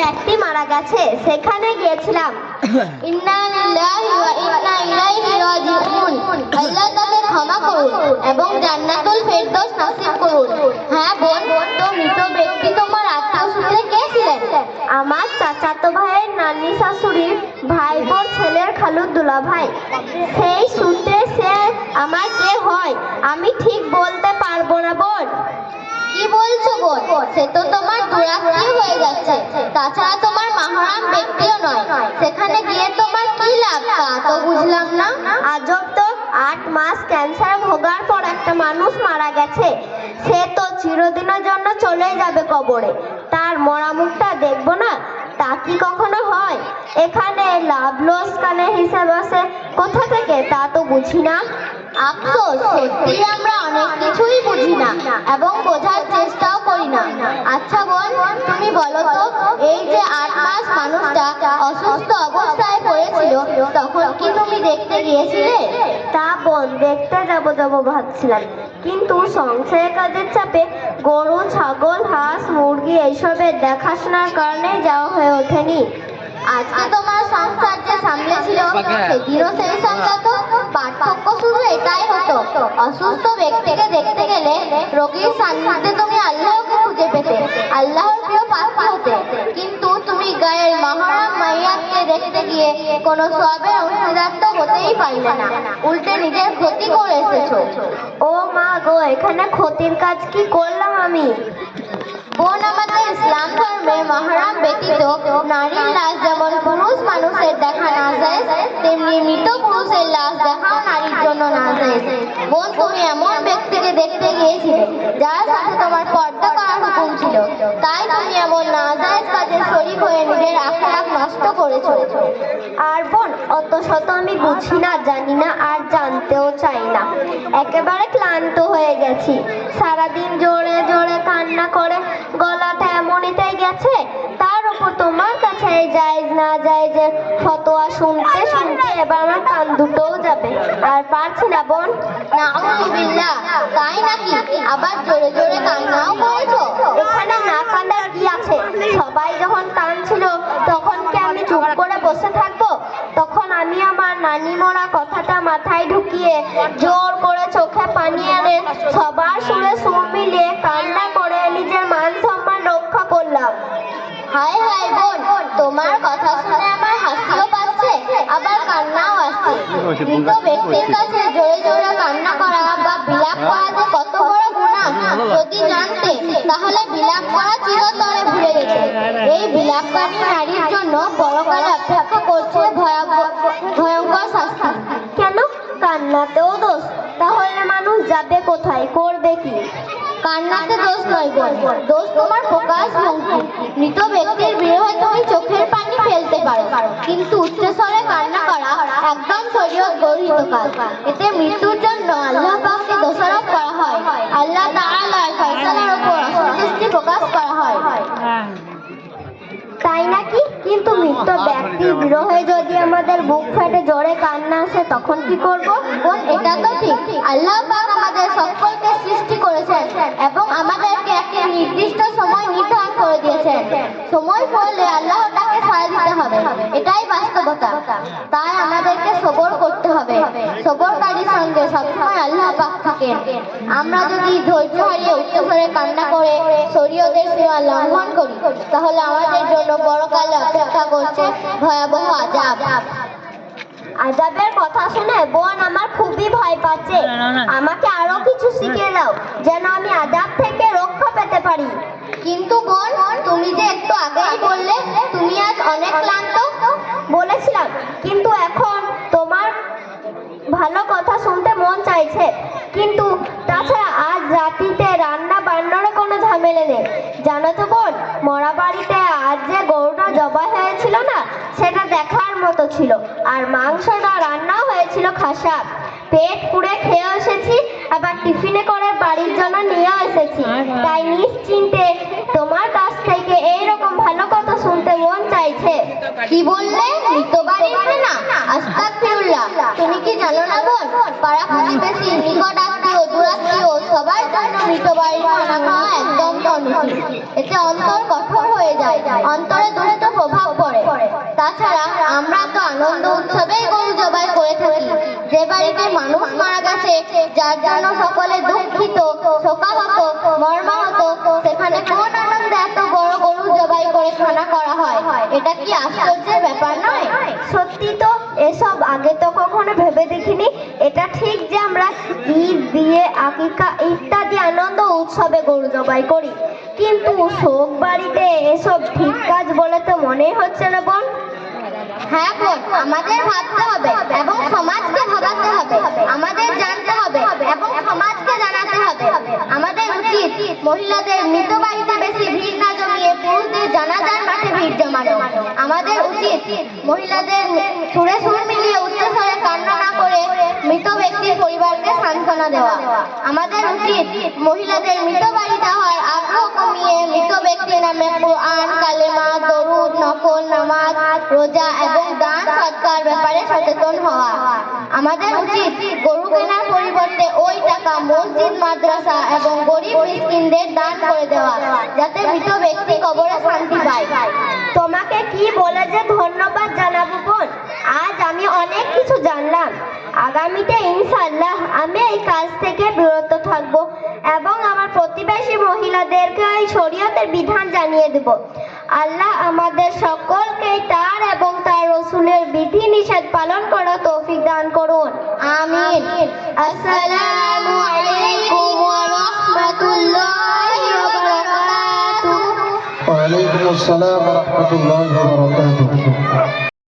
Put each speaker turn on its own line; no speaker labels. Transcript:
ব্যক্তি মারা গেছে, সেখানে গিয়েছিলাম।
ইন্না লিল্লাহি ওয়া ইন্না ইলাইহি রাজিউন। আল্লাহ তাকে ক্ষমা করুন এবং জান্নাতুল ফেরদৌস নসিব করুন। হ্যাঁ বোন, তো মৃত ব্যক্তি তোমার আত্মীয় সূত্রে কে ছিলেন?
আমার চাচাতো ভাইয়ের নানি শাশুড়ির ভাইপোর ছেলের খালুর দুলাভাই। সেই সূত্রে সে আমার কে হয় আমি ঠিক বলতে পারবো না বোন।
কি বলছো বোন? সে তো তোমার দুরাত্মীয় হয়ে যাচ্ছে। তাছাড়া তোমার মাহরাম ব্যক্তিও নয়। সেখানে গিয়ে তোমার কি লাভ তা তো বুঝলাম না।
আজব তো, 8 মাস ক্যান্সার ভোগার পর একটা মানুষ মারা গেছে। সে তো চিরদিনের জন্য চলে যাবে কবরে। তার মরা মুখটা দেখবো না, তা কি কখনো হয়? এখানে লাভ লোকসানের হিসাব আছে কোথা থেকে তা তো বুঝি না।
আফসোস, সত্যি আমরা অনেক কিছুই বুঝি না এবং বোঝার চেষ্টাও করি না। আচ্ছা বোন, তুমি বলো তো, এই যে 8 মাস মানুষটা অসুস্থ অবস্থায় পড়েছিল, তখন কি তুমি দেখতে গিয়েছিলে?
তা বোন, দেখতে যাবো ভাবছিলাম, কিন্তু সংসারের কাজের চাপে গরু ছাগল হাঁস মুরগি এইসবের দেখাশোনার কারণে যাওয়া হয়ে ওঠেনি।
আজকে তোমার সংসার যে সামলেছিল সেদিনও সেই সঙ্গে তো পার্থক্য শুধু এটাই হতো, অসুস্থ ব্যক্তিকে দেখতে গেলে রোগীর সান্নিধ্যে তুমি আল্লাহকে খুঁজে পেতে, আল্লাহর প্রিয় পাত্র হতে। কিন্তু তুমি গায়ের মাহরাম মাইয়াতকে দেখতে গিয়ে কোনো সওয়াবের অংশীদার তো হতেই পারলে না, উল্টে নিজের ক্ষতি করে এসেছো।
ও মা গো, এখানে ক্ষতির কাজ কি করলাম আমি?
বোন, আমাদের ইসলাম ধর্মে মাহরাম ব্যতীত নারীর লাশ যেমন পুরুষ মানুষের দেখা না যায়, তেমনি মৃত পুরুষের লাশ দেখাও নারীর জন্য না যায়। বোন, তুমি এমন ব্যক্তিকে দেখতে গিয়েছিলে যার সাথে তোমার পর্দা করার হুকুম ছিল, তাই তুমি এমন নাজায়েজ কাজে শরীক হয়ে নিজের আখেরাত নষ্ট করেছো।
আর বোন, অত শত আমি বুঝি না, জানি না, আর জানতেও চাই না। একেবারে ক্লান্ত হয়ে গেছি। সারাদিন জোরে জোরে কান্না করে গলাটা এমনিতেই গেছে, তার উপর তোমার কাছে এই জায়েজ না জায়েজের ফতোয়া শুনতে শুনতে এবার আমার কান দুটোও যাবে, আর পারছি না বোন।
নাউযুবিল্লাহ, তাই নাকি? আবার জোরে জোরে কান্নাও করেছো?
এখানে না কান্নার কি আছে? সবাই যখন কাঁদছিল তখন কি আমি চুপ করে বসে থাকবো? তখন আমি আমার নানি মরা কথাটা মাথায় ঢুকিয়ে জোর করে চোখে পানি এনে সবার সুরে সুর মিলিয়ে কান্না করে নিজের মান সম্মান রক্ষা করলাম।
হায় হায় বোন, তোমার কথা শুনে আমার হাসিও পাচ্ছে আবার কান্নাও আসছে। মৃত ব্যক্তির কাছে জোরে জোরে কান্না করা বা বিলাপ করা যে কত বড় গুনাহ যদি জানতে, তাহলে বিলাপ করা চিরতরে ভুলে যেতে। এই বিলাপকারী নারীর জন্য পরকালে অপেক্ষা করছে ভয়ঙ্কর শাস্তি।
কেন? কান্নাতেও দোষ? তাহলে মানুষ যাবে কোথায়, করবে কি?
কান্নাতে দোষ নয় বোন, দোষ তোমার প্রকাশ ভঙ্গি। মৃত ব্যক্তির বিরহে তুমি চোখের পানি ফেলতে পারো, কিন্তু উচ্চস্বরে কান্না করা একদম শরীয়ত বর্হিত কাজ। এতে মৃত্যুর জন্য আল্লাহ পাককে দোষারোপ করা হয়, আল্লাহ তাআলার ফয়সালার উপর অসন্তুষ্টি প্রকাশ করা হয়।
তাই নাকি? কিন্তু মৃত ব্যক্তির বিরহে যদি আমাদের বুক ফেটে জোরে কান্না আসে তখন কি করব?
বোন, এটা তো ঠিক, আল্লাহ পাক আমাদের সকলকে সৃষ্টি করেছেন এবং আমাদেরকে একটি নির্দিষ্ট সময় নির্ধারণ করে দিয়েছেন। সময় পড়লে আল্লাহ তাকে সায় দিতে হবে, এটাই বাস্তবতা। তাই আমাদেরকে সবর করতে হবে। সবরকারীর সঙ্গে সবসময় আল্লাহ পাক থাকেন। আমরা যদি ধৈর্য হারিয়ে উচ্চস্বরে কান্না করে শরীয়তের সীমা লঙ্ঘন করি, তাহলে আমাদের জন্য পরকালে অপেক্ষা করছে ভয়াবহ আযাব।
আযাবের কথা শুনে বোন আমার খুবই ভয় পাচ্ছে। আমাকে আরো কিছু শিখিয়ে দাও যেন আমি আযাব থেকে রক্ষা পেতে পারি।
কিন্তু বোন, তুমি যে একটু আগেই বললে তুমি আজ অনেক ক্লান্ত।
বলেছিলাম, কিন্তু এখন তোমার ভালো কথা শুনতে মন চাইছে। কিন্তু তাছাড়া আজ রাতিতে রান্না বান্নারও কোনো ঝামেলা নেই। জানো তো বোন, মরা বাড়িতে আজ যে গরুটা জবাই হয়েছিল না, সেটা দেখার মতো ছিল। আর মাংসটা রান্নাও হয়েছিল খাসা। পেট পুড়ে খেয়ে এসেছি, আবার টিফিনে করে বাড়ির জন্য নিয়েও এসেছি। তাই নিশ্চিন্তে তোমার কাছ থেকে এইরকম ভালো কথা শুনতে মন চাইছে।
কি বললে? মৃত বাড়ির না? আস্তাগফিরুল্লাহ। তুমি কি জানো না বোন, পাড়া প্রতিবেশী নিকট আত্মীয় দূরাত্মীয় সবার জন্য মৃত বাড়ির খানা খাওয়া একদম অনুচিত। এতে অন্তর কঠোর হয়ে যায়, অন্তরে দুষ্ট জন্য সকলে দুঃখিত, শোকাহত, মর্মাহত, সেখানে কোন আনন্দে এত বড় গরু জবাই করে খানা করা হয়? এটা কি আশ্চর্যের ব্যাপার নয়?
সত্যি তো, এসব আগে তো কখনো ভেবে দেখিনি। এটা ঠিক যে আমরা ঈদ, বিয়ে, আকিকা ইত্যাদি আনন্দ উৎসবে গরু জবাই করি, কিন্তু শোক বাড়িতে এসব ঠিক কাজ বলে তো মনেই হচ্ছে না বোন।
হ্যাঁ বোন, আমাদের ভাবতে হবে এবং সমাজকে ভাবাতে হবে, আমাদের জানতে হবে এবং সমাজকে জানাতে হবে। আমাদের উচিত মহিলাদের মৃত বাড়িতে বেশি ভিড় না জমিয়ে পুরুষদের জানাজার মাঠে ভিড় জমানো। আমাদের উচিত মহিলাদের সুরে সুর মিলিয়ে উচ্চস্বরে কান্না না করে মৃত ব্যক্তির পরিবারকে সান্ত্বনা দেওয়া। আমাদের উচিত মহিলাদের মৃত বাড়ি যাওয়ার আগ্রহ কমিয়ে মৃত ব্যক্তির নামে কোরআন, কালেমা, দরুদ, নফল নামাজ, রোজা এবং দান সৎকার ব্যাপারে সচেতন হওয়া। আমাদের উচিত গরু কেনার পরিবর্তে ওই টাকা মসজিদ, মাদ্রাসা এবং গরিব মিসকিনদের দান করে দেওয়া, যাতে মৃত ব্যক্তি কবরে শান্তি পায়।
তোমাকে কি বলে যে ধন্যবাদ জানাবো বোন। আজ আমি অনেক কিছু জানলাম। আগামীতে ইনশাআল্লাহ আমি এই কাজ থেকে বিরত থাকব এবং আমার প্রতিবেশী মহিলাদেরকে এই শরীয়তের বিধান জানিয়ে দেব। আল্লাহ আমাদের সকলকে তার এবং তার রসুলের বিধি নিষেধ পালন করার তৌফিক দান করুন।
আমিন। আসসালামু আলাইকুম ওয়া রাহমাতুল্লাহি ওয়া বারাকাতুহু।
وعليكم السلام ورحمة الله وبركاته.